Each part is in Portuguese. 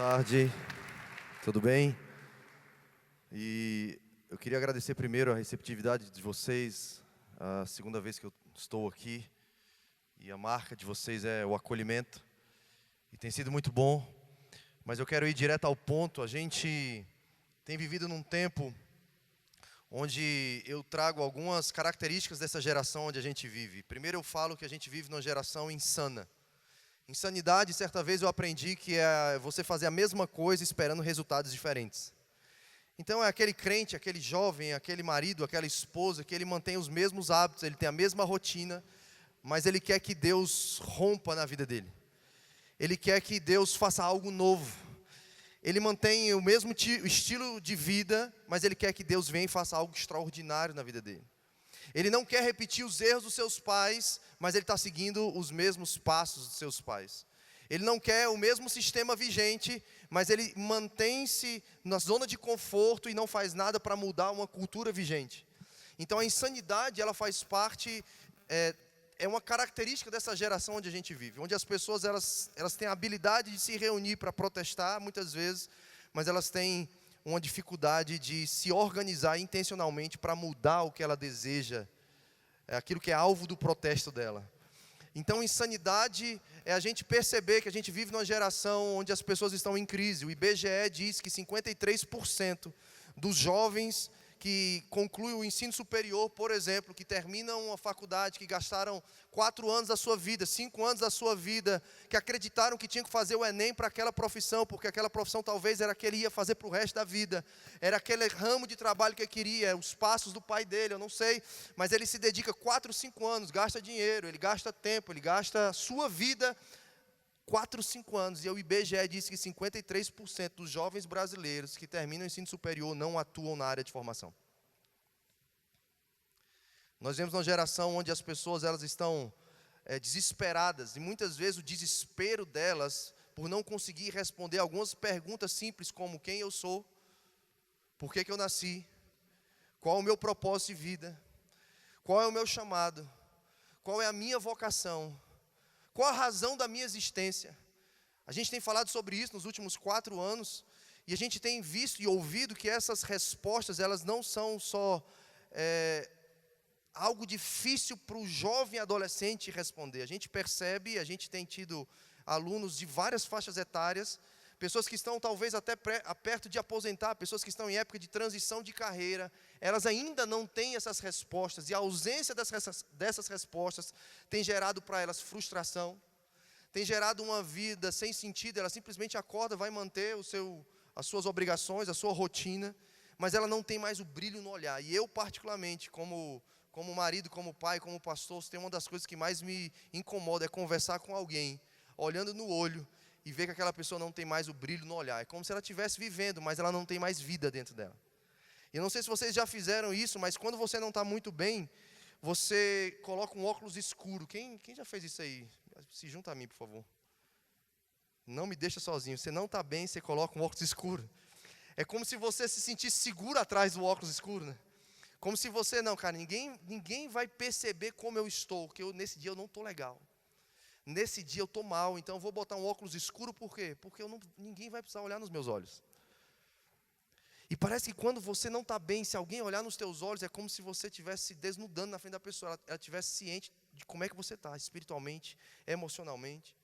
Tarde, tudo bem? E eu queria agradecer primeiro a receptividade de vocês, a segunda vez que eu estou aqui, e a marca de vocês é o acolhimento, e tem sido muito bom, mas eu quero ir direto ao ponto. A gente tem vivido num tempo onde eu trago algumas características dessa geração onde a gente vive. Primeiro eu falo que a gente vive numa geração insana. Insanidade, certa vez eu aprendi que é você fazer a mesma coisa esperando resultados diferentes. Então é aquele crente, aquele jovem, aquele marido, aquela esposa que ele mantém os mesmos hábitos, ele tem a mesma rotina, mas ele quer que Deus rompa na vida dele. Ele quer que Deus faça algo novo. Ele mantém o mesmo estilo de vida, mas ele quer que Deus venha e faça algo extraordinário na vida dele. Ele não quer repetir os erros dos seus pais, mas ele está seguindo os mesmos passos dos seus pais. Ele não quer o mesmo sistema vigente, mas ele mantém-se na zona de conforto e não faz nada para mudar uma cultura vigente. Então a insanidade, ela faz parte, é uma característica dessa geração onde a gente vive, onde as pessoas elas têm a habilidade de se reunir para protestar muitas vezes, mas elas têm uma dificuldade de se organizar intencionalmente para mudar o que ela deseja, aquilo que é alvo do protesto dela. Então, insanidade é a gente perceber que a gente vive numa geração onde as pessoas estão em crise. O IBGE diz que 53% dos jovens que concluem o ensino superior, por exemplo, que terminam uma faculdade, que gastaram 4 anos da sua vida, 5 anos da sua vida, que acreditaram que tinham que fazer o Enem para aquela profissão, porque aquela profissão talvez era a que ele ia fazer para o resto da vida, era aquele ramo de trabalho que ele queria, os passos do pai dele, eu não sei, mas ele se dedica 4, 5 anos, gasta dinheiro, ele gasta tempo, ele gasta a sua vida 4, 5 anos, e o IBGE disse que 53% dos jovens brasileiros que terminam o ensino superior não atuam na área de formação. Nós vemos uma geração onde as pessoas elas estão desesperadas, e muitas vezes o desespero delas por não conseguir responder algumas perguntas simples como quem eu sou, por que eu nasci, qual é o meu propósito de vida, qual é o meu chamado, qual é a minha vocação, qual a razão da minha existência. A gente tem falado sobre isso nos últimos 4 anos, e a gente tem visto e ouvido que essas respostas, elas não são só algo difícil para o jovem adolescente responder. A gente percebe, a gente tem tido alunos de várias faixas etárias, pessoas que estão talvez até perto de aposentar, pessoas que estão em época de transição de carreira, elas ainda não têm essas respostas, e a ausência dessas respostas tem gerado para elas frustração, tem gerado uma vida sem sentido. Ela simplesmente acorda, vai manter as suas obrigações, a sua rotina, mas ela não tem mais o brilho no olhar. E eu particularmente, como marido, como pai, como pastor, tem uma das coisas que mais me incomoda é conversar com alguém, olhando no olho, e ver que aquela pessoa não tem mais o brilho no olhar. É como se ela estivesse vivendo, mas ela não tem mais vida dentro dela. E eu não sei se vocês já fizeram isso, mas quando você não está muito bem, você coloca um óculos escuro. Quem já fez isso aí? Se junta a mim, por favor. Não me deixa sozinho. Você não está bem, você coloca um óculos escuro. É como se você se sentisse seguro atrás do óculos escuro, né? Como se você, não, cara, ninguém vai perceber como eu estou, que nesse dia eu não estou legal. Nesse dia eu estou mal, então eu vou botar um óculos escuro, por quê? Porque ninguém vai precisar olhar nos meus olhos. E parece que quando você não está bem, se alguém olhar nos teus olhos, é como se você estivesse se desnudando na frente da pessoa, ela estivesse ciente de como é que você está, espiritualmente, emocionalmente.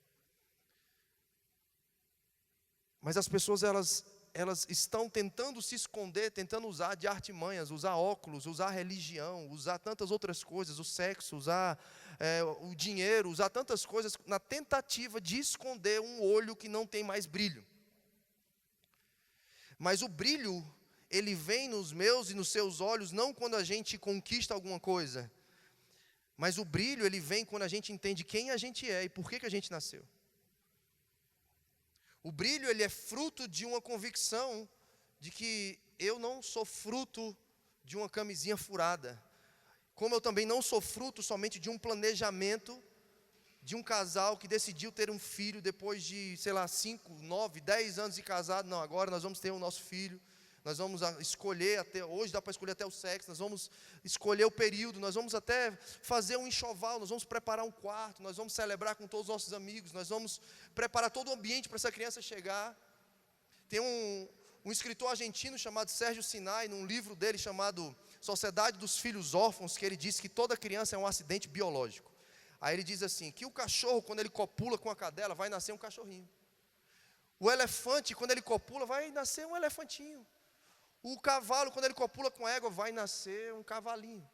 Mas as pessoas, elas estão tentando se esconder, tentando usar de artimanhas, usar óculos, usar religião, usar tantas outras coisas, o sexo, usar o dinheiro, usar tantas coisas na tentativa de esconder um olho que não tem mais brilho. Mas o brilho, ele vem nos meus e nos seus olhos não quando a gente conquista alguma coisa, mas o brilho, ele vem quando a gente entende quem a gente é e por que a gente nasceu. O brilho, ele é fruto de uma convicção de que eu não sou fruto de uma camisinha furada, como eu também não sou fruto somente de um planejamento de um casal que decidiu ter um filho depois de, 5, 9, 10 anos de casado. Não, agora nós vamos ter o nosso filho, nós vamos escolher, hoje dá para escolher até o sexo, nós vamos escolher o período, nós vamos até fazer um enxoval, nós vamos preparar um quarto, nós vamos celebrar com todos os nossos amigos, nós vamos preparar todo o ambiente para essa criança chegar. Tem um escritor argentino chamado Sérgio Sinai, num livro dele chamado Sociedade dos Filhos Órfãos, que ele diz que toda criança é um acidente biológico. Aí ele diz assim, que o cachorro, quando ele copula com a cadela, vai nascer um cachorrinho. O elefante, quando ele copula, vai nascer um elefantinho. O cavalo, quando ele copula com a égua, vai nascer um cavalinho.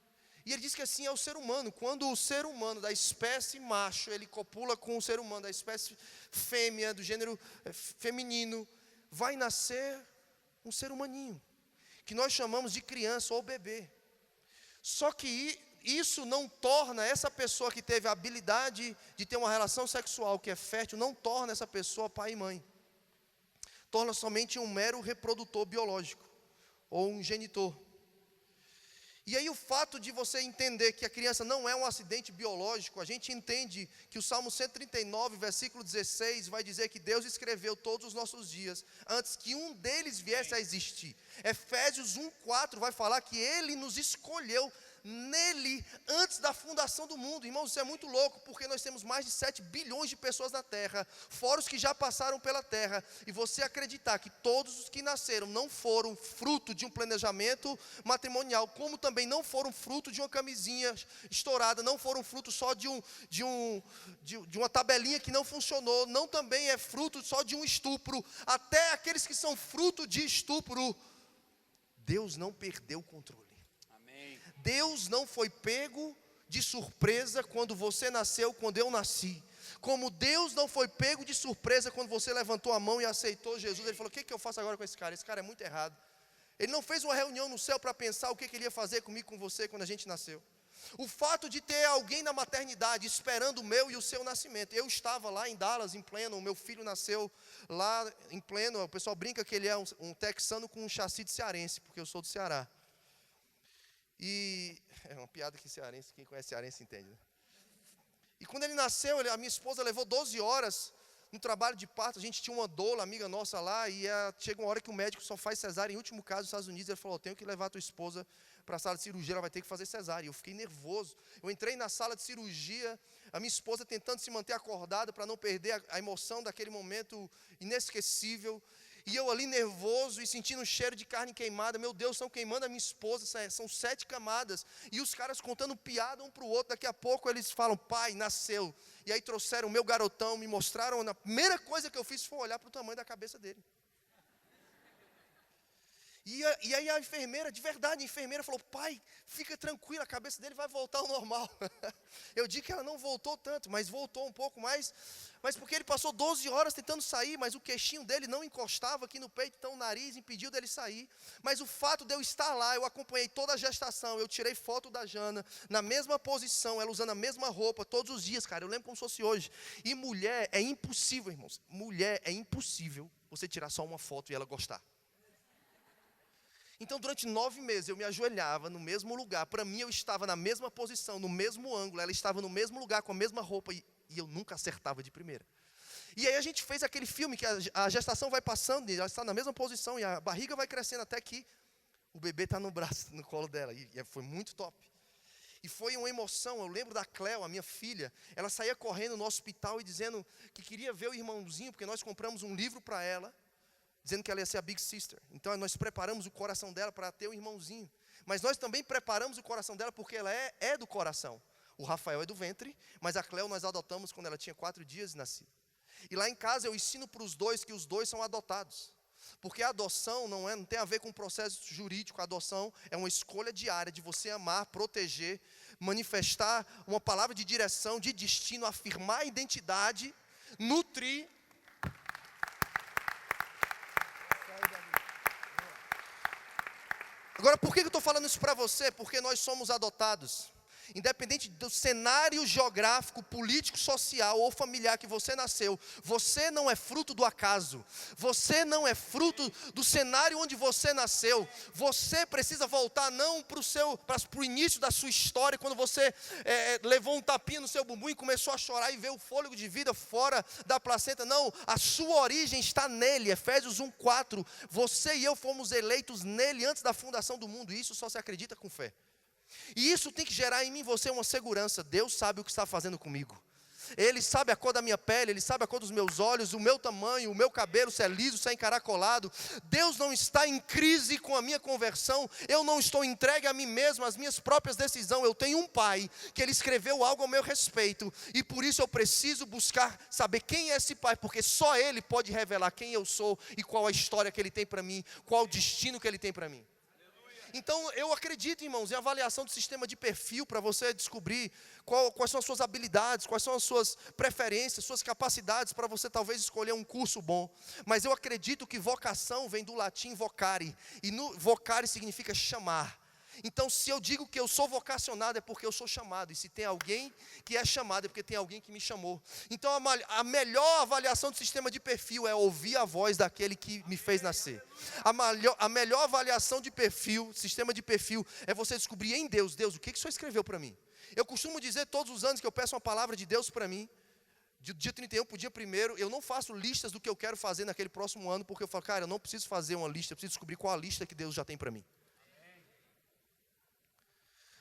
E ele diz que assim é o ser humano. Quando o ser humano da espécie macho, ele copula com o ser humano da espécie fêmea, do gênero feminino, vai nascer um ser humaninho, que nós chamamos de criança ou bebê. Só que isso não torna essa pessoa que teve a habilidade de ter uma relação sexual que é fértil, não torna essa pessoa pai e mãe. Torna somente um mero reprodutor biológico, ou um genitor. E aí o fato de você entender que a criança não é um acidente biológico, a gente entende que o Salmo 139, versículo 16, vai dizer que Deus escreveu todos os nossos dias, antes que um deles viesse a existir. Efésios 1:4 vai falar que Ele nos escolheu nele antes da fundação do mundo. Irmãos, isso é muito louco, porque nós temos mais de 7 bilhões de pessoas na terra, fora os que já passaram pela terra, e você acreditar que todos os que nasceram não foram fruto de um planejamento matrimonial, como também não foram fruto de uma camisinha estourada, não foram fruto só de uma tabelinha que não funcionou, não também é fruto só de um estupro, até aqueles que são fruto de estupro, Deus não perdeu o controle. Deus não foi pego de surpresa quando você nasceu, quando eu nasci. Como Deus não foi pego de surpresa quando você levantou a mão e aceitou Jesus. Ele falou, o que eu faço agora com esse cara? Esse cara é muito errado. Ele não fez uma reunião no céu para pensar o que ele ia fazer comigo, com você, quando a gente nasceu. O fato de ter alguém na maternidade esperando o meu e o seu nascimento. Eu estava lá em Dallas, em Plano, o meu filho nasceu lá em Plano. O pessoal brinca que ele é um texano com um chassi de cearense, porque eu sou do Ceará. E é uma piada que cearense, quem conhece cearense entende, né? E quando ele nasceu, a minha esposa levou 12 horas no trabalho de parto. A gente tinha uma doula, amiga nossa lá, e chega uma hora que o médico só faz cesárea. Em último caso, nos Estados Unidos, ele falou, tenho que levar a tua esposa para a sala de cirurgia, ela vai ter que fazer cesárea. E eu fiquei nervoso. Eu entrei na sala de cirurgia, a minha esposa tentando se manter acordada para não perder a emoção daquele momento inesquecível. E eu ali nervoso e sentindo um cheiro de carne queimada. Meu Deus, estão queimando a minha esposa, são 7 camadas. E os caras contando piada um para o outro. Daqui a pouco eles falam, pai, nasceu. E aí trouxeram o meu garotão, me mostraram. A primeira coisa que eu fiz foi olhar para o tamanho da cabeça dele. E aí a enfermeira, de verdade, a enfermeira falou, pai, fica tranquilo, a cabeça dele vai voltar ao normal. Eu digo que ela não voltou tanto, mas voltou um pouco mais. Mas porque ele passou 12 horas tentando sair, mas o queixinho dele não encostava aqui no peito, então o nariz impediu dele sair. Mas o fato de eu estar lá, eu acompanhei toda a gestação, eu tirei foto da Jana, na mesma posição, ela usando a mesma roupa, todos os dias, cara, eu lembro como se fosse hoje. E mulher é impossível, irmãos, mulher é impossível você tirar só uma foto e ela gostar. Então, durante 9 meses, eu me ajoelhava no mesmo lugar. Para mim, eu estava na mesma posição, no mesmo ângulo. Ela estava no mesmo lugar, com a mesma roupa. E eu nunca acertava de primeira. E aí a gente fez aquele filme que a gestação vai passando, e ela está na mesma posição, e a barriga vai crescendo até que o bebê está no braço, no colo dela. E foi muito top. E foi uma emoção. Eu lembro da Cleo, a minha filha. Ela saía correndo no hospital e dizendo que queria ver o irmãozinho, porque nós compramos um livro para ela, dizendo que ela ia ser a Big Sister. Então nós preparamos o coração dela para ter o irmãozinho. Mas nós também preparamos o coração dela porque ela é do coração. O Rafael é do ventre, mas a Cleo nós adotamos quando ela tinha 4 dias de nascido. E lá em casa eu ensino para os dois que os dois são adotados. Porque a adoção não tem a ver com um processo jurídico. A adoção é uma escolha diária de você amar, proteger, manifestar uma palavra de direção, de destino, afirmar a identidade, nutrir. Agora, por que eu estou falando isso para você? Porque nós somos adotados. Independente do cenário geográfico, político, social ou familiar que você nasceu, você não é fruto do acaso. Você não é fruto do cenário onde você nasceu. Você precisa voltar não para o início da sua história, quando você levou um tapinha no seu bumbum e começou a chorar e ver o fôlego de vida fora da placenta. Não, a sua origem está nele. Efésios 1:4. Você e eu fomos eleitos nele antes da fundação do mundo. E isso só se acredita com fé. E isso tem que gerar em mim e você uma segurança. Deus sabe o que está fazendo comigo. Ele sabe a cor da minha pele, Ele sabe a cor dos meus olhos, o meu tamanho, o meu cabelo, se é liso, se é encaracolado. Deus não está em crise com a minha conversão, eu não estou entregue a mim mesmo, às minhas próprias decisões. Eu tenho um Pai, que Ele escreveu algo ao meu respeito, e por isso eu preciso buscar saber quem é esse Pai, porque só Ele pode revelar quem eu sou e qual a história que Ele tem para mim, qual o destino que Ele tem para mim. Então, eu acredito, irmãos, em avaliação do sistema de perfil para você descobrir quais são as suas habilidades, quais são as suas preferências, suas capacidades para você talvez escolher um curso bom. Mas eu acredito que vocação vem do latim vocare, e vocare significa chamar. Então, se eu digo que eu sou vocacionado, é porque eu sou chamado. E se tem alguém que é chamado, é porque tem alguém que me chamou. Então, a melhor avaliação do sistema de perfil é ouvir a voz daquele que me fez nascer. A melhor avaliação de perfil, sistema de perfil, é você descobrir em Deus: Deus, o que o Senhor escreveu para mim? Eu costumo dizer todos os anos que eu peço uma palavra de Deus para mim, de dia 31 para o dia 1º, eu não faço listas do que eu quero fazer naquele próximo ano, porque eu falo, cara, eu não preciso fazer uma lista, eu preciso descobrir qual a lista que Deus já tem para mim.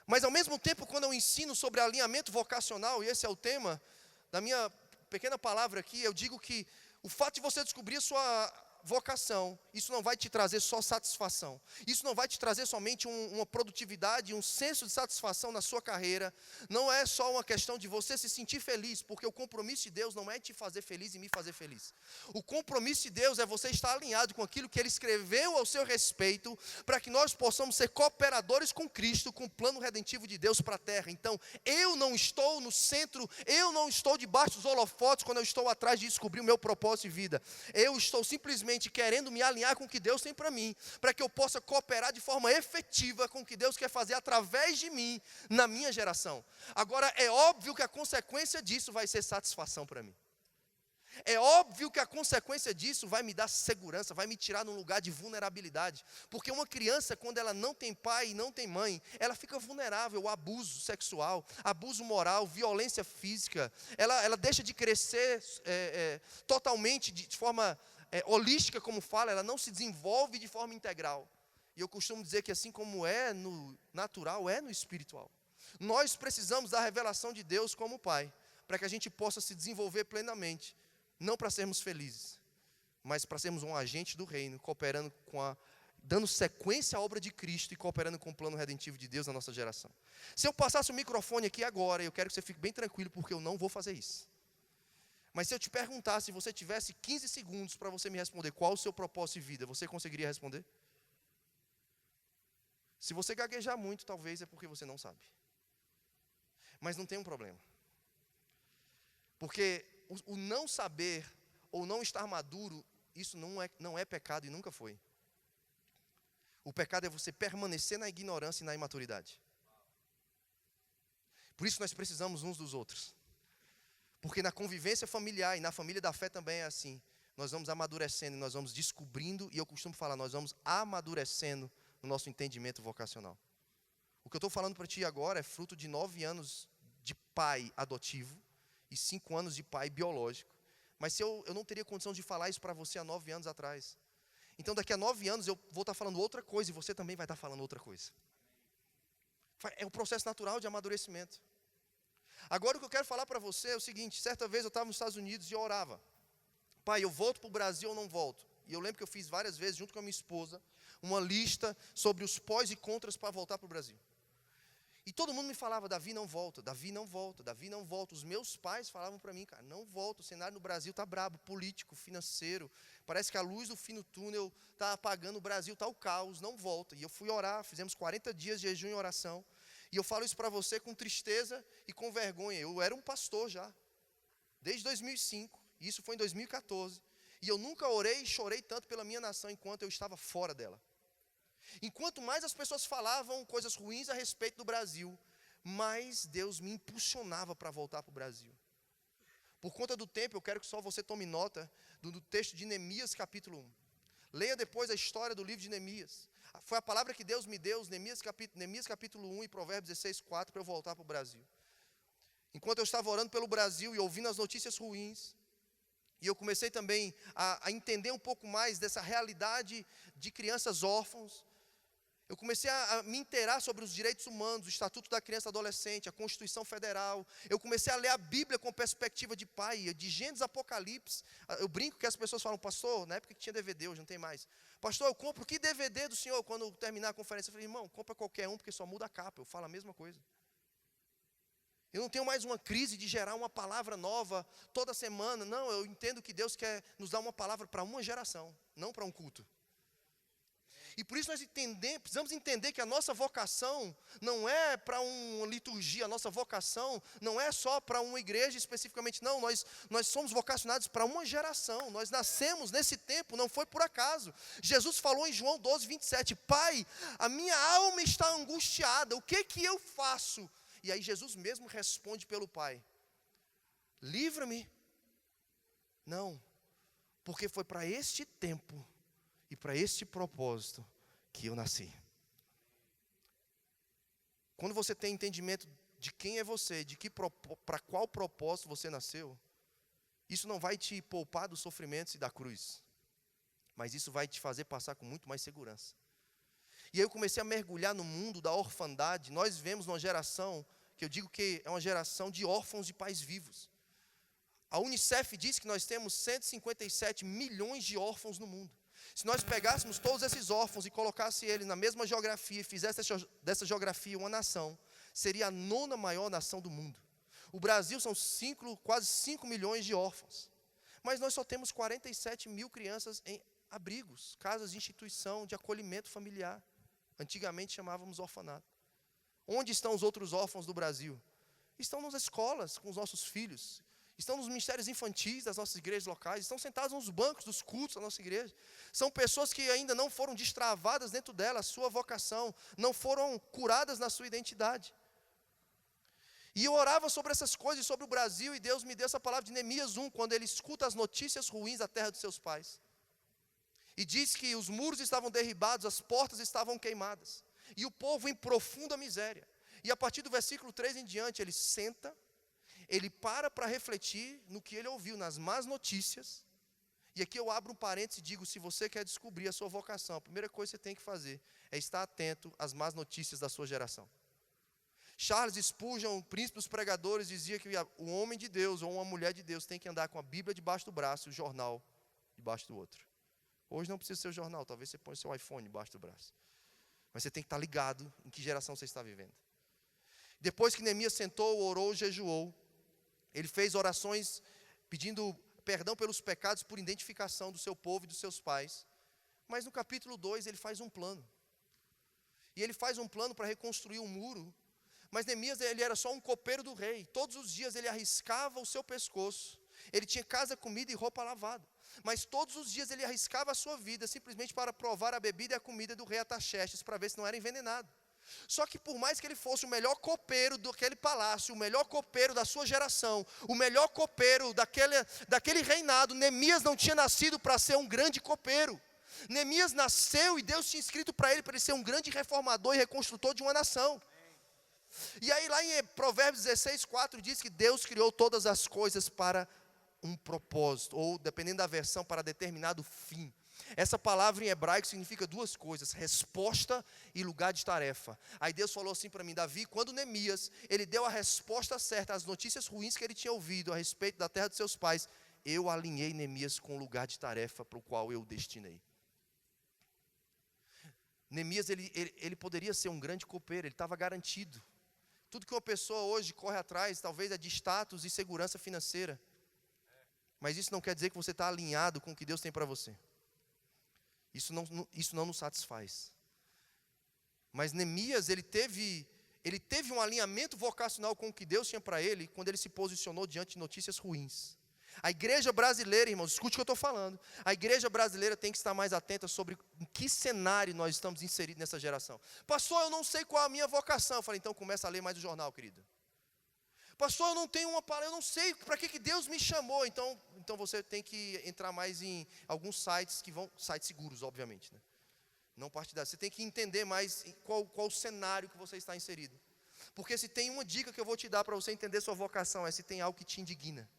Mas ao mesmo tempo, quando eu ensino sobre alinhamento vocacional, e esse é o tema da minha pequena palavra aqui, eu digo que o fato de você descobrir a sua vocação, isso não vai te trazer só satisfação. Isso não vai te trazer somente uma produtividade, um senso de satisfação na sua carreira. Não é só uma questão de você se sentir feliz, porque o compromisso de Deus não é te fazer feliz e me fazer feliz. O compromisso de Deus é você estar alinhado com aquilo que Ele escreveu ao seu respeito, para que nós possamos ser cooperadores com Cristo, com o plano redentivo de Deus para a terra. Então, eu não estou no centro, eu não estou debaixo dos holofotes quando eu estou atrás de descobrir o meu propósito de vida. Eu estou simplesmente querendo me alinhar com o que Deus tem para mim, para que eu possa cooperar de forma efetiva com o que Deus quer fazer através de mim, na minha geração. Agora, é óbvio que a consequência disso vai ser satisfação para mim. É óbvio que a consequência disso vai me dar segurança, vai me tirar num lugar de vulnerabilidade. Porque uma criança, quando ela não tem pai e não tem mãe, ela fica vulnerável ao abuso sexual, abuso moral, violência física. Ela deixa de crescer totalmente de forma holística, como fala, ela não se desenvolve de forma integral. E eu costumo dizer que assim como é no natural, é no espiritual. Nós precisamos da revelação de Deus como Pai, para que a gente possa se desenvolver plenamente, não para sermos felizes, mas para sermos um agente do reino, cooperando dando sequência à obra de Cristo e cooperando com o plano redentivo de Deus na nossa geração. Se eu passasse o microfone aqui agora, eu quero que você fique bem tranquilo, porque eu não vou fazer isso. Mas se eu te perguntasse, se você tivesse 15 segundos para você me responder qual o seu propósito de vida, você conseguiria responder? Se você gaguejar muito, talvez é porque você não sabe. Mas não tem um problema. Porque o não saber ou não estar maduro, isso não é pecado e nunca foi. O pecado é você permanecer na ignorância e na imaturidade. Por isso nós precisamos uns dos outros. Porque na convivência familiar e na família da fé também é assim. Nós vamos amadurecendo, nós vamos descobrindo, e eu costumo falar, nós vamos amadurecendo no nosso entendimento vocacional. O que eu estou falando para ti agora é fruto de 9 anos de pai adotivo e 5 anos de pai biológico. Mas eu não teria condição de falar isso para você há 9 anos atrás. Então daqui a 9 anos eu vou estar falando outra coisa e você também vai estar falando outra coisa. É o processo natural de amadurecimento. Agora o que eu quero falar para você é o seguinte: certa vez eu estava nos Estados Unidos e eu orava. Pai, eu volto para o Brasil ou não volto? E eu lembro que eu fiz várias vezes, junto com a minha esposa, uma lista sobre os pós e contras para voltar para o Brasil. E todo mundo me falava, Davi não volta, Davi não volta, Davi não volta. Os meus pais falavam para mim, cara, não volta, o cenário no Brasil está brabo, político, financeiro. Parece que a luz do fim do túnel está apagando, o Brasil está o caos, não volta. E eu fui orar, fizemos 40 dias de jejum e oração. E eu falo isso para você com tristeza e com vergonha. Eu era um pastor já, desde 2005, e isso foi em 2014. E eu nunca orei e chorei tanto pela minha nação enquanto eu estava fora dela. Enquanto mais as pessoas falavam coisas ruins a respeito do Brasil, mais Deus me impulsionava para voltar para o Brasil. Por conta do tempo, eu quero que só você tome nota do texto de Neemias capítulo 1. Leia depois a história do livro de Neemias. Foi a palavra que Deus me deu, Neemias capítulo 1 e Provérbios 16:4, para eu voltar para o Brasil. Enquanto eu estava orando pelo Brasil e ouvindo as notícias ruins, e eu comecei também a entender um pouco mais dessa realidade de crianças órfãos, Eu comecei a me inteirar sobre os direitos humanos, o Estatuto da Criança e Adolescente, a Constituição Federal. Eu comecei a ler a Bíblia com perspectiva de pai, de Gênesis, Apocalipse. Eu brinco que as pessoas falam, pastor, na época que tinha DVD, hoje não tem mais. Pastor, eu compro que DVD do senhor quando eu terminar a conferência? Eu falei, irmão, compra qualquer um, porque só muda a capa. Eu falo a mesma coisa. Eu não tenho mais uma crise de gerar uma palavra nova toda semana. Não, eu entendo que Deus quer nos dar uma palavra para uma geração, não para um culto. E por isso nós precisamos entender que a nossa vocação não é para uma liturgia, a nossa vocação não é só para uma igreja especificamente, não, nós somos vocacionados para uma geração, nós nascemos nesse tempo, não foi por acaso. Jesus falou em João 12, 27, Pai, a minha alma está angustiada, o que eu faço? E aí Jesus mesmo responde pelo Pai, livra-me. Não, porque foi para este tempo e para este propósito que eu nasci. Quando você tem entendimento de quem é você, para qual propósito você nasceu, isso não vai te poupar dos sofrimentos e da cruz, mas isso vai te fazer passar com muito mais segurança. E aí eu comecei a mergulhar no mundo da orfandade. Nós vivemos numa geração, que eu digo que é uma geração de órfãos de pais vivos. A Unicef diz que nós temos 157 milhões de órfãos no mundo. Se nós pegássemos todos esses órfãos e colocássemos eles na mesma geografia e fizéssemos dessa geografia uma nação, seria a 9ª maior nação do mundo. O Brasil são quase 5 milhões de órfãos. Mas nós só temos 47 mil crianças em abrigos, casas de instituição de acolhimento familiar. Antigamente chamávamos orfanato. Onde estão os outros órfãos do Brasil? Estão nas escolas com os nossos filhos. Estão nos ministérios infantis das nossas igrejas locais, estão sentados nos bancos dos cultos da nossa igreja. São pessoas que ainda não foram destravadas dentro dela, a sua vocação, não foram curadas na sua identidade. E eu orava sobre essas coisas, sobre o Brasil, e Deus me deu essa palavra de Neemias 1, quando ele escuta as notícias ruins da terra dos seus pais. E diz que os muros estavam derribados, as portas estavam queimadas, e o povo em profunda miséria. E a partir do versículo 3 em diante, ele senta, ele para refletir no que ele ouviu, nas más notícias. E aqui eu abro um parênteses e digo, se você quer descobrir a sua vocação, a primeira coisa que você tem que fazer é estar atento às más notícias da sua geração. Charles Spurgeon, o príncipe dos pregadores, dizia que o homem de Deus ou uma mulher de Deus tem que andar com a Bíblia debaixo do braço e o jornal debaixo do outro. Hoje não precisa ser o jornal, talvez você ponha o seu iPhone debaixo do braço. Mas você tem que estar ligado em que geração você está vivendo. Depois que Neemias sentou, orou, jejuou, ele fez orações pedindo perdão pelos pecados por identificação do seu povo e dos seus pais. Mas no capítulo 2 ele faz um plano. E ele faz um plano para reconstruir um muro. Mas Neemias, ele era só um copeiro do rei. Todos os dias ele arriscava o seu pescoço. Ele tinha casa, comida e roupa lavada. Mas todos os dias ele arriscava a sua vida simplesmente para provar a bebida e a comida do rei Artaxerxes, para ver se não era envenenado. Só que por mais que ele fosse o melhor copeiro daquele palácio, o melhor copeiro da sua geração, o melhor copeiro daquele reinado, Neemias não tinha nascido para ser um grande copeiro. Neemias nasceu e Deus tinha escrito para ele ser um grande reformador e reconstrutor de uma nação. E aí lá em Provérbios 16, 4 diz que Deus criou todas as coisas para um propósito, ou dependendo da versão, para determinado fim. Essa palavra em hebraico significa duas coisas, resposta e lugar de tarefa. Aí Deus falou assim para mim, Davi, quando Neemias, ele deu a resposta certa às notícias ruins que ele tinha ouvido a respeito da terra de seus pais, eu alinhei Neemias com o lugar de tarefa para o qual eu o destinei. Neemias, ele poderia ser um grande copeiro, ele estava garantido. Tudo que uma pessoa hoje corre atrás, talvez é de status e segurança financeira. Mas isso não quer dizer que você está alinhado com o que Deus tem para você. Isso não nos satisfaz. Mas Neemias, ele teve um alinhamento vocacional com o que Deus tinha para ele, quando ele se posicionou diante de notícias ruins. A igreja brasileira, irmãos, escute o que eu estou falando. A igreja brasileira tem que estar mais atenta sobre em que cenário nós estamos inseridos nessa geração. Pastor, eu não sei qual é a minha vocação. Eu falei, então começa a ler mais o jornal, querido. Pastor, eu não tenho uma palavra, eu não sei para que Deus me chamou. Então você tem que entrar mais em alguns sites sites seguros, obviamente, né? Não partidários. Você tem que entender mais qual o cenário que você está inserido. Porque se tem uma dica que eu vou te dar para você entender sua vocação, é se tem algo que te indigna.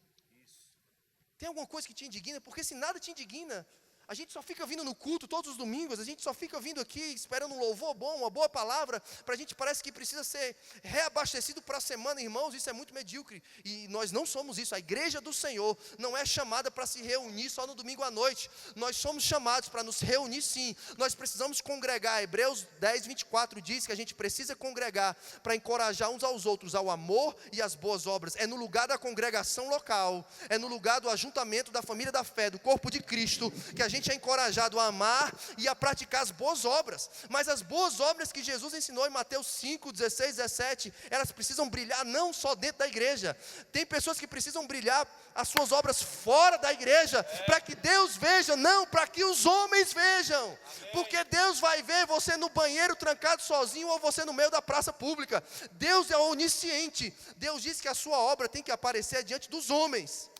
Tem alguma coisa que te indigna? Porque se nada te indigna, A gente só fica vindo no culto todos os domingos, a gente só fica vindo aqui esperando um louvor bom, uma boa palavra, para a gente parece que precisa ser reabastecido para a semana, irmãos, isso é muito medíocre, e nós não somos isso. A igreja do Senhor não é chamada para se reunir só no domingo à noite, nós somos chamados para nos reunir sim, nós precisamos congregar. Hebreus 10, 24 diz que a gente precisa congregar para encorajar uns aos outros ao amor e às boas obras. É no lugar da congregação local, é no lugar do ajuntamento da família da fé, do corpo de Cristo, que a gente é encorajado a amar e a praticar as boas obras. Mas as boas obras que Jesus ensinou em Mateus 5, 16, 17, elas precisam brilhar não só dentro da igreja. Tem pessoas que precisam brilhar as suas obras fora da igreja, para que Deus veja, não para que os homens vejam. Porque Deus vai ver você no banheiro trancado sozinho ou você no meio da praça pública. Deus é onisciente. Deus diz que a sua obra tem que aparecer diante dos homens.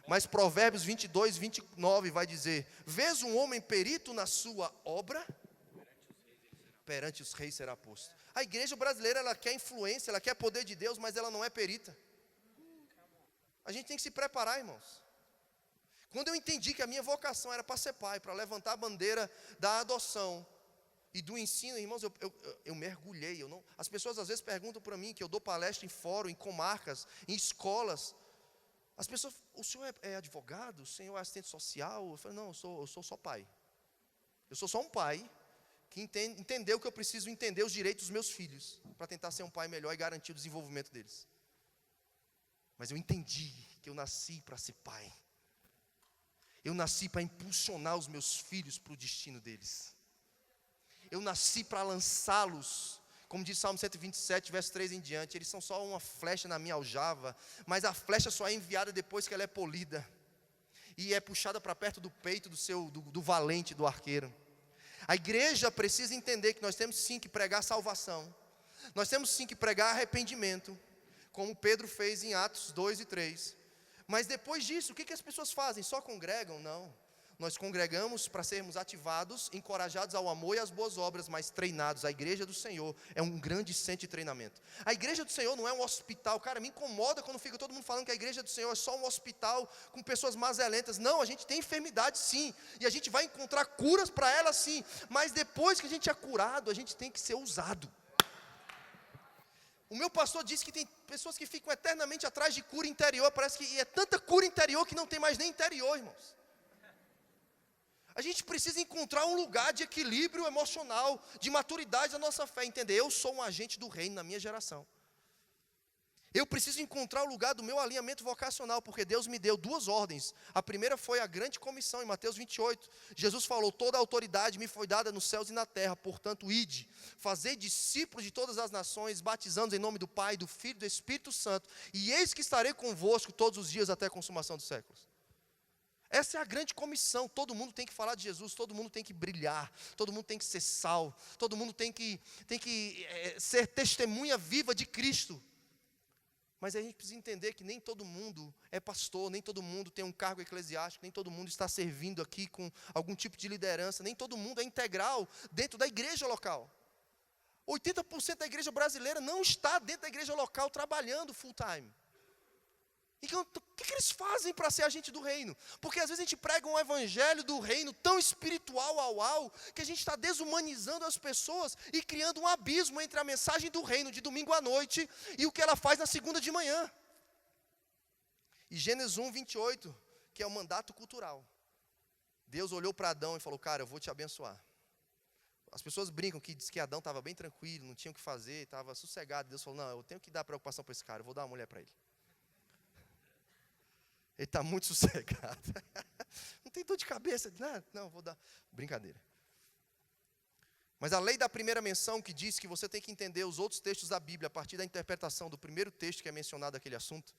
Mas Provérbios 22, 29 vai dizer: vês um homem perito na sua obra? Perante os reis será posto. A igreja brasileira, ela quer influência, ela quer poder de Deus, mas ela não é perita. A gente tem que se preparar, irmãos. Quando eu entendi que a minha vocação era para ser pai, para levantar a bandeira da adoção e do ensino, irmãos, eu mergulhei. As pessoas às vezes perguntam para mim, que eu dou palestra em fórum, em comarcas, em escolas. As pessoas, o senhor é advogado? O senhor é assistente social? Eu falei, não, eu sou só pai. Eu sou só um pai que entendeu que eu preciso entender os direitos dos meus filhos, para tentar ser um pai melhor e garantir o desenvolvimento deles. Mas eu entendi que eu nasci para ser pai. Eu nasci para impulsionar os meus filhos para o destino deles. Eu nasci para lançá-los. Como diz Salmo 127, verso 3 em diante, eles são só uma flecha na minha aljava, mas a flecha só é enviada depois que ela é polida, e é puxada para perto do peito do valente, do arqueiro. A igreja precisa entender que nós temos sim que pregar salvação, nós temos sim que pregar arrependimento, como Pedro fez em Atos 2 e 3, mas depois disso, o que as pessoas fazem? Só congregam? Não. Nós congregamos para sermos ativados, encorajados ao amor e às boas obras, mas treinados. A igreja do Senhor é um grande centro de treinamento. A igreja do Senhor não é um hospital. Cara, me incomoda quando fica todo mundo falando que a igreja do Senhor é só um hospital com pessoas mazelentas. Não, a gente tem enfermidade sim, e a gente vai encontrar curas para elas sim, mas depois que a gente é curado, a gente tem que ser usado. O meu pastor disse que tem pessoas que ficam eternamente atrás de cura interior. Parece que é tanta cura interior que não tem mais nem interior, irmãos. A gente precisa encontrar um lugar de equilíbrio emocional, de maturidade da nossa fé, entender, eu sou um agente do reino na minha geração. Eu preciso encontrar o lugar do meu alinhamento vocacional, porque Deus me deu duas ordens. A primeira foi a grande comissão, em Mateus 28. Jesus falou, toda a autoridade me foi dada nos céus e na terra, portanto, ide, fazei discípulos de todas as nações, batizando em nome do Pai, do Filho e do Espírito Santo, e eis que estarei convosco todos os dias até a consumação dos séculos. Essa é a grande comissão. Todo mundo tem que falar de Jesus, todo mundo tem que brilhar, todo mundo tem que ser sal, todo mundo tem que ser testemunha viva de Cristo. Mas a gente precisa entender que nem todo mundo é pastor, nem todo mundo tem um cargo eclesiástico, nem todo mundo está servindo aqui com algum tipo de liderança, nem todo mundo é integral dentro da igreja local. 80% da igreja brasileira não está dentro da igreja local trabalhando full time. Então, o que eles fazem para ser agente do reino? Porque às vezes a gente prega um evangelho do reino tão espiritual, que a gente está desumanizando as pessoas e criando um abismo entre a mensagem do reino de domingo à noite e o que ela faz na segunda de manhã. E Gênesis 1, 28, que é o mandato cultural. Deus olhou para Adão e falou, cara, eu vou te abençoar. As pessoas brincam que diz que Adão estava bem tranquilo, não tinha o que fazer, estava sossegado. Deus falou, não, eu tenho que dar preocupação para esse cara, eu vou dar uma mulher para ele. Ele está muito sossegado. Não tem dor de cabeça. Não, vou dar. Brincadeira. Mas a lei da primeira menção, que diz que você tem que entender os outros textos da Bíblia, a partir da interpretação do primeiro texto que é mencionado aquele assunto,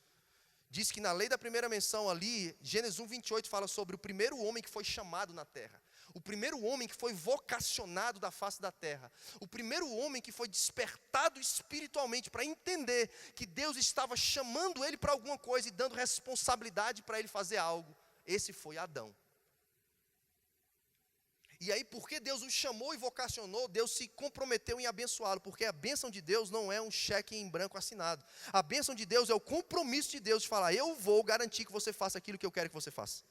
diz que na lei da primeira menção ali, Gênesis 1, 28 fala sobre o primeiro homem que foi chamado na terra. O primeiro homem que foi vocacionado da face da terra. O primeiro homem que foi despertado espiritualmente para entender que Deus estava chamando ele para alguma coisa e dando responsabilidade para ele fazer algo. Esse foi Adão. E aí, porque Deus o chamou e vocacionou, Deus se comprometeu em abençoá-lo, porque a bênção de Deus não é um cheque em branco assinado. A bênção de Deus é o compromisso de Deus de falar, eu vou garantir que você faça aquilo que eu quero que você faça.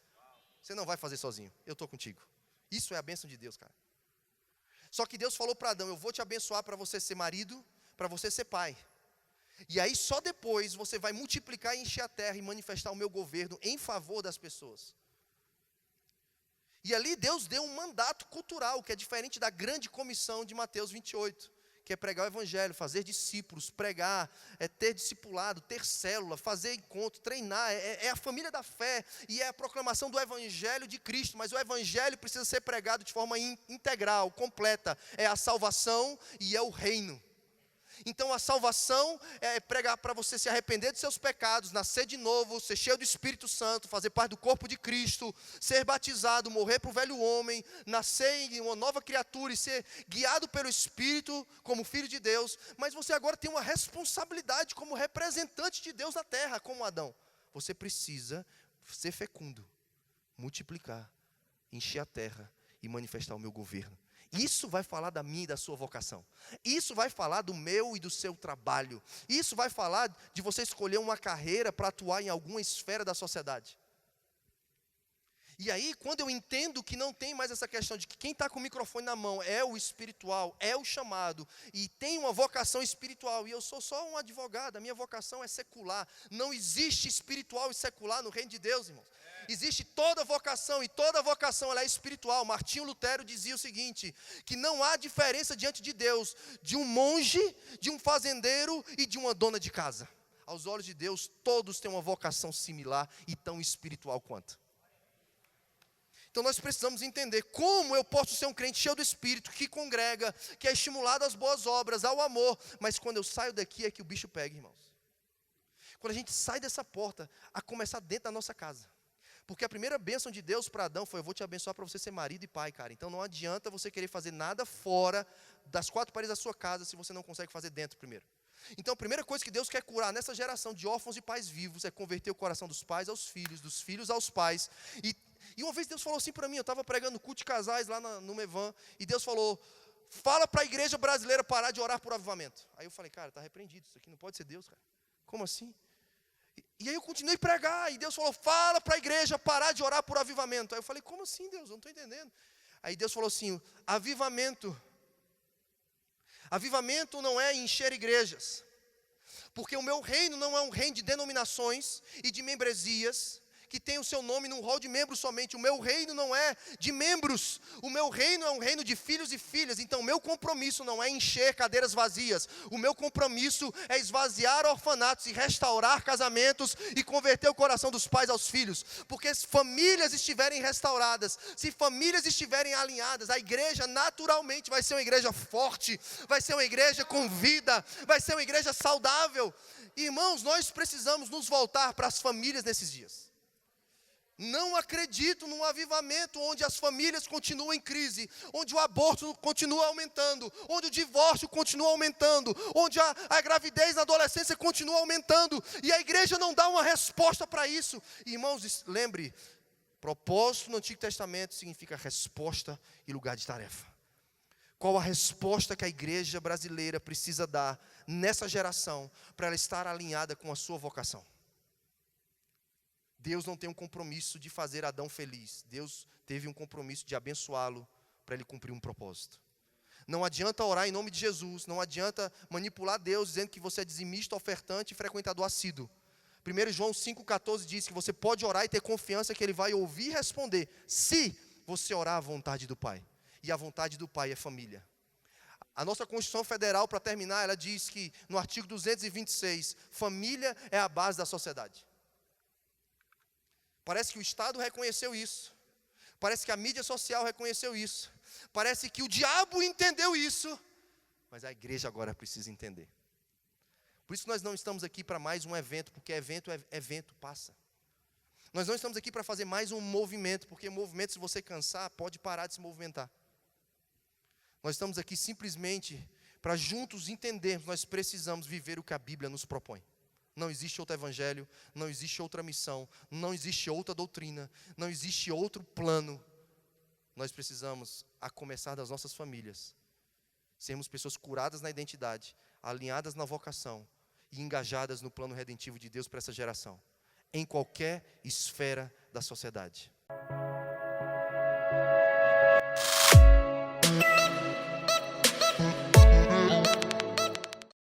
Você não vai fazer sozinho, eu estou contigo. Isso é a bênção de Deus, cara. Só que Deus falou para Adão, eu vou te abençoar para você ser marido, para você ser pai. E aí só depois você vai multiplicar e encher a terra e manifestar o meu governo em favor das pessoas. E ali Deus deu um mandato cultural, que é diferente da grande comissão de Mateus 28, que é pregar o evangelho, fazer discípulos, pregar, ter discipulado, ter célula, fazer encontro, treinar, é a família da fé, e é a proclamação do evangelho de Cristo, mas o evangelho precisa ser pregado de forma integral, completa, é a salvação e é o reino. Então a salvação é pregar para você se arrepender dos seus pecados, nascer de novo, ser cheio do Espírito Santo, fazer parte do corpo de Cristo, ser batizado, morrer para o velho homem, nascer em uma nova criatura e ser guiado pelo Espírito como filho de Deus. Mas você agora tem uma responsabilidade como representante de Deus na terra, como Adão. Você precisa ser fecundo, multiplicar, encher a terra e manifestar o meu governo. Isso vai falar da minha e da sua vocação. Isso vai falar do meu e do seu trabalho. Isso vai falar de você escolher uma carreira para atuar em alguma esfera da sociedade. E aí, quando eu entendo que não tem mais essa questão de que quem está com o microfone na mão é o espiritual, é o chamado, e tem uma vocação espiritual, e eu sou só um advogado, a minha vocação é secular. Não existe espiritual e secular no reino de Deus, irmãos. Existe toda vocação, e toda vocação ela é espiritual. Martinho Lutero dizia o seguinte, que não há diferença diante de Deus, de um monge, de um fazendeiro e de uma dona de casa. Aos olhos de Deus, todos têm uma vocação similar e tão espiritual quanto. Então nós precisamos entender como eu posso ser um crente cheio do Espírito, que congrega, que é estimulado às boas obras, ao amor, mas quando eu saio daqui é que o bicho pega, irmãos. Quando a gente sai dessa porta, a começar dentro da nossa casa. Porque a primeira bênção de Deus para Adão foi, eu vou te abençoar para você ser marido e pai, cara. Então não adianta você querer fazer nada fora das quatro paredes da sua casa, se você não consegue fazer dentro primeiro. Então a primeira coisa que Deus quer curar nessa geração de órfãos e pais vivos, é converter o coração dos pais aos filhos, dos filhos aos pais. E uma vez Deus falou assim para mim, eu estava pregando culto de casais lá no Mevan, e Deus falou, fala para a igreja brasileira parar de orar por avivamento. Aí eu falei, cara, está repreendido, isso aqui não pode ser Deus, cara. Como assim? E aí eu continuei a pregar, e Deus falou, fala para a igreja parar de orar por avivamento. Aí eu falei, como assim, Deus? Eu não estou entendendo. Aí Deus falou assim, avivamento não é encher igrejas, porque o meu reino não é um reino de denominações e de membresias, que tem o seu nome num rol de membros somente. O meu reino não é de membros, o meu reino é um reino de filhos e filhas. Então o meu compromisso não é encher cadeiras vazias, o meu compromisso é esvaziar orfanatos e restaurar casamentos e converter o coração dos pais aos filhos. Porque se famílias estiverem restauradas, se famílias estiverem alinhadas, a igreja naturalmente vai ser uma igreja forte, vai ser uma igreja com vida, vai ser uma igreja saudável. Irmãos, nós precisamos nos voltar para as famílias nesses dias. Não acredito num avivamento onde as famílias continuam em crise, onde o aborto continua aumentando, onde o divórcio continua aumentando, onde a gravidez na adolescência continua aumentando, e a igreja não dá uma resposta para isso. Irmãos, lembre, propósito no Antigo Testamento significa resposta e lugar de tarefa. Qual a resposta que a igreja brasileira precisa dar nessa geração, para ela estar alinhada com a sua vocação? Deus não tem um compromisso de fazer Adão feliz. Deus teve um compromisso de abençoá-lo para ele cumprir um propósito. Não adianta orar em nome de Jesus. Não adianta manipular Deus dizendo que você é dizimista, ofertante e frequentador assíduo. 1 João 5,14 diz que você pode orar e ter confiança que Ele vai ouvir e responder, se você orar à vontade do Pai. E a vontade do Pai é família. A nossa Constituição Federal, para terminar, ela diz que no artigo 226, família é a base da sociedade. Parece que o Estado reconheceu isso. Parece que a mídia social reconheceu isso. Parece que o diabo entendeu isso. Mas a igreja agora precisa entender. Por isso nós não estamos aqui para mais um evento, porque evento passa. Nós não estamos aqui para fazer mais um movimento, porque movimento, se você cansar, pode parar de se movimentar. Nós estamos aqui simplesmente para juntos entendermos, nós precisamos viver o que a Bíblia nos propõe. Não existe outro evangelho, não existe outra missão, não existe outra doutrina, não existe outro plano. Nós precisamos, a começar das nossas famílias, sermos pessoas curadas na identidade, alinhadas na vocação e engajadas no plano redentivo de Deus para essa geração, em qualquer esfera da sociedade.